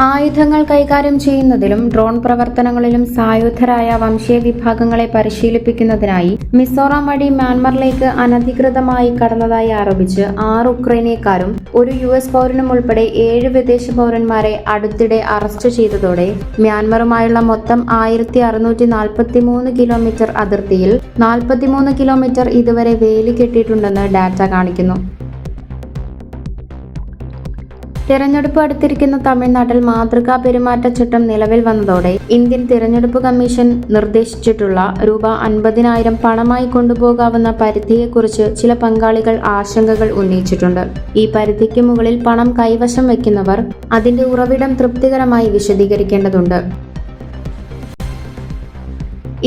ആയുധങ്ങൾ കൈകാര്യം ചെയ്യുന്നതിലും ഡ്രോൺ പ്രവർത്തനങ്ങളിലും സായുധരായ വംശീയ വിഭാഗങ്ങളെ പരിശീലിപ്പിക്കുന്നതിനായി മിസോറാം വഴി മ്യാൻമറിലേക്ക് അനധികൃതമായി കടന്നതായി ആരോപിച്ച് 6 ഉക്രൈനിയക്കാരും ഒരു US പൗരനും ഉൾപ്പെടെ 7 വിദേശ പൗരന്മാരെ അടുത്തിടെ അറസ്റ്റ് ചെയ്തതോടെ മ്യാൻമറുമായുള്ള മൊത്തം 1643 കിലോമീറ്റർ അതിർത്തിയിൽ 43 കിലോമീറ്റർ ഇതുവരെ വേലി കെട്ടിയിട്ടുണ്ടെന്ന് ഡാറ്റ കാണിക്കുന്നു. തിരഞ്ഞെടുപ്പ് അടുത്തിരിക്കുന്ന തമിഴ്നാട്ടിൽ മാതൃകാ പെരുമാറ്റച്ചട്ടം നിലവിൽ വന്നതോടെ ഇന്ത്യൻ തിരഞ്ഞെടുപ്പ് കമ്മീഷൻ നിർദ്ദേശിച്ചിട്ടുള്ള രൂപ 50,000 പണമായി കൊണ്ടുപോകാവുന്ന പരിധിയെക്കുറിച്ച് ചില പങ്കാളികൾ ആശങ്കകൾ ഉന്നയിച്ചിട്ടുണ്ട്. ഈ പരിധിക്ക് മുകളിൽ പണം കൈവശം വയ്ക്കുന്നവർ അതിന്റെ ഉറവിടം തൃപ്തികരമായി വിശദീകരിക്കേണ്ടതുണ്ട്.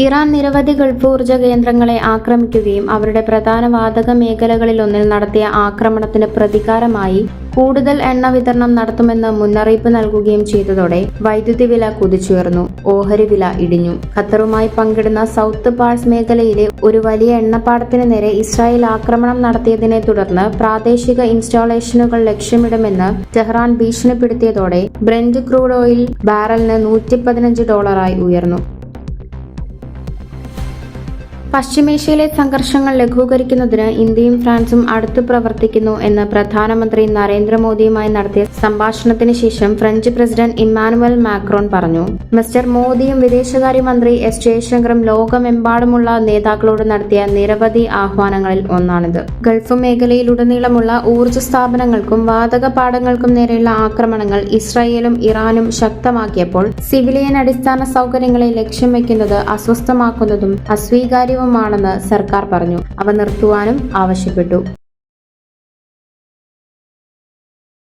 ഇറാൻ നിരവധി ഗൾഫ് ഊർജ്ജ കേന്ദ്രങ്ങളെ ആക്രമിക്കുകയും അവരുടെ പ്രധാന വാതക മേഖലകളിലൊന്നിൽ നടത്തിയ ആക്രമണത്തിന് പ്രതികാരമായി കൂടുതൽ എണ്ണ വിതരണം നടത്തുമെന്ന് മുന്നറിയിപ്പ് നൽകുകയും ചെയ്തതോടെ വൈദ്യുതി വില കുതിച്ചുയർന്നു. ഓഹരി വില ഇടിഞ്ഞു. ഖത്തറുമായി പങ്കിടുന്ന സൗത്ത് പാഴ്സ് മേഖലയിലെ ഒരു വലിയ എണ്ണപ്പാടത്തിന് നേരെ ഇസ്രായേൽ ആക്രമണം നടത്തിയതിനെ തുടർന്ന് പ്രാദേശിക ഇൻസ്റ്റാളേഷനുകൾ ലക്ഷ്യമിടുമെന്ന് ടെഹ്റാൻ ഭീഷണിപ്പെടുത്തിയതോടെ ബ്രെന്റ് ക്രൂഡ് ഓയിൽ ബാരലിന് $115 ഉയർന്നു. പശ്ചിമേഷ്യയിലെ സംഘർഷങ്ങൾ ലഘൂകരിക്കുന്നതിന് ഇന്ത്യയും ഫ്രാൻസും അടുത്തു പ്രവർത്തിക്കുന്നു എന്ന് പ്രധാനമന്ത്രി നരേന്ദ്രമോദിയുമായി നടത്തിയ സംഭാഷണത്തിന് ശേഷം ഫ്രഞ്ച് പ്രസിഡന്റ് ഇമ്മാനുവൽ മാക്രോൺ പറഞ്ഞു. മിസ്റ്റർ മോദിയും വിദേശകാര്യമന്ത്രി എസ് ജയശങ്കറും ലോകമെമ്പാടുമുള്ള നേതാക്കളോട് നടത്തിയ നിരവധി ആഹ്വാനങ്ങളിൽ ഒന്നാണിത്. ഗൾഫ് മേഖലയിലുടനീളമുള്ള ഊർജ്ജ സ്ഥാപനങ്ങൾക്കും വാതക പാടങ്ങൾക്കും നേരെയുള്ള ആക്രമണങ്ങൾ ഇസ്രായേലും ഇറാനും ശക്തമാക്കിയപ്പോൾ സിവിലിയൻ അടിസ്ഥാന സൗകര്യങ്ങളെ ലക്ഷ്യം വയ്ക്കുന്നത് അസ്വസ്ഥമാക്കുന്നതും അസ്വീകാര്യവുമാണെന്ന് സർക്കാർ പറഞ്ഞു. അവ നിർത്തുവാനും ആവശ്യപ്പെട്ടു.